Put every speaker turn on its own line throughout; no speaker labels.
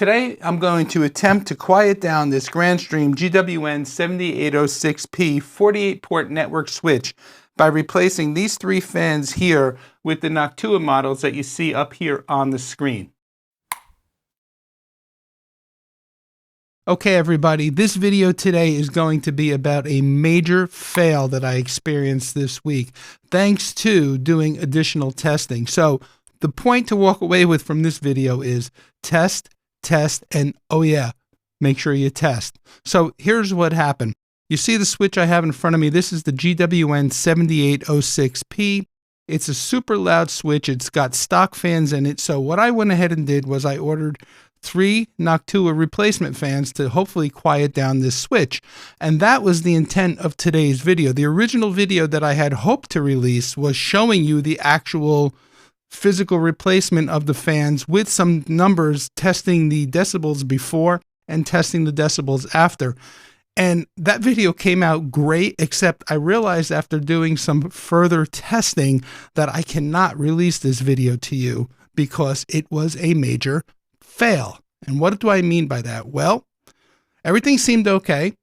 Today I'm going to attempt to quiet down this Grandstream GWN 7806P 48-port network switch by replacing these three fans here with the Noctua models that you see up here on the screen. Okay everybody, this video today is going to be about a major fail that I experienced this week thanks to doing additional testing. So the point to walk away with from this video is test, and oh yeah, make sure you test. So here's what happened. You see the switch I have in front of me. This is the GWN 7806P. It's a super loud switch. It's got stock fans in it. So what I went ahead and did was I ordered 3 Noctua replacement fans to hopefully quiet down this switch. And that was the intent of today's video. The original video that I had hoped to release was showing you the actual physical replacement of the fans with some numbers, testing the decibels before and testing the decibels after. And that video came out great, except I realized after doing some further testing that I cannot release this video to you because it was a major fail. And what do I mean by that? Well, everything seemed okay.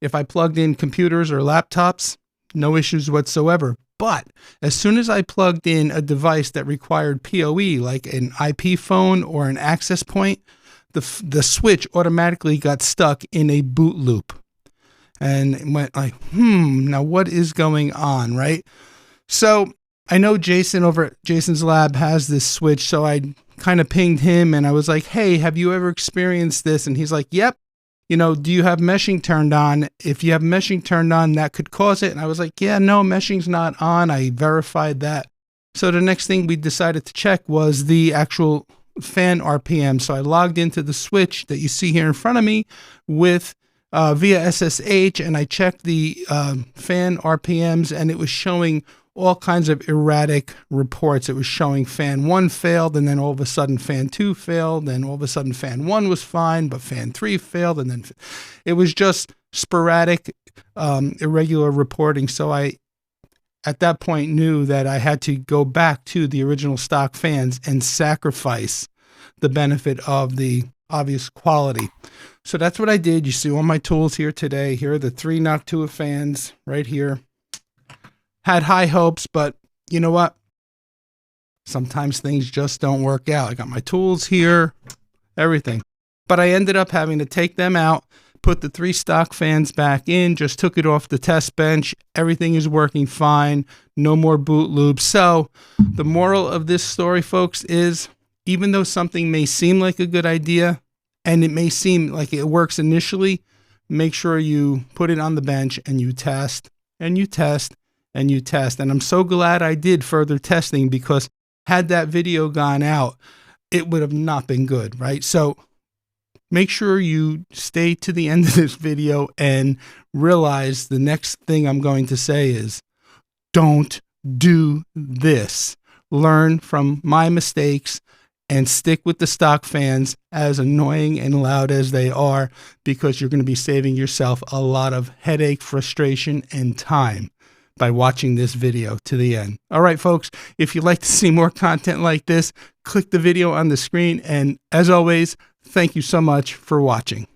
If I plugged in computers or laptops, no issues whatsoever. But as soon as I plugged in a device that required PoE, like an IP phone or an access point, the switch automatically got stuck in a boot loop. And it went like, now what is going on, right? So I know Jason over at Jason's lab has this switch, so I kind of pinged him and I was like, hey, have you ever experienced this? And he's like, yep. You know, do you have meshing turned on? If you have meshing turned on, that could cause it. And I was like, yeah, no, meshing's not on. I verified that. So the next thing we decided to check was the actual fan RPM. So I logged into the switch that you see here in front of me with via SSH, and I checked the fan RPMs, and it was showing all kinds of erratic reports. It was showing fan 1 failed, and then all of a sudden fan 2 failed, and all of a sudden fan 1 was fine, but fan 3 failed, and then it was just sporadic, irregular reporting. So I, at that point, knew that I had to go back to the original stock fans and sacrifice the benefit of the obvious quality. So that's what I did. You see all my tools here today. Here are the 3 Noctua fans right here. Had high hopes, but you know what? Sometimes things just don't work out. I got my tools here, everything. But I ended up having to take them out, put the 3 stock fans back in, just took it off the test bench. Everything is working fine. No more boot loops. So the moral of this story, folks, is even though something may seem like a good idea, and it may seem like it works initially, make sure you put it on the bench and you test and you test and you test. And I'm so glad I did further testing, because had that video gone out, it would have not been good, right? So make sure you stay to the end of this video and realize the next thing I'm going to say is don't do this. Learn from my mistakes and stick with the stock fans, as annoying and loud as they are, because you're going to be saving yourself a lot of headache, frustration, and time by watching this video to the end. All right, folks, if you'd like to see more content like this, click the video on the screen. And as always, thank you so much for watching.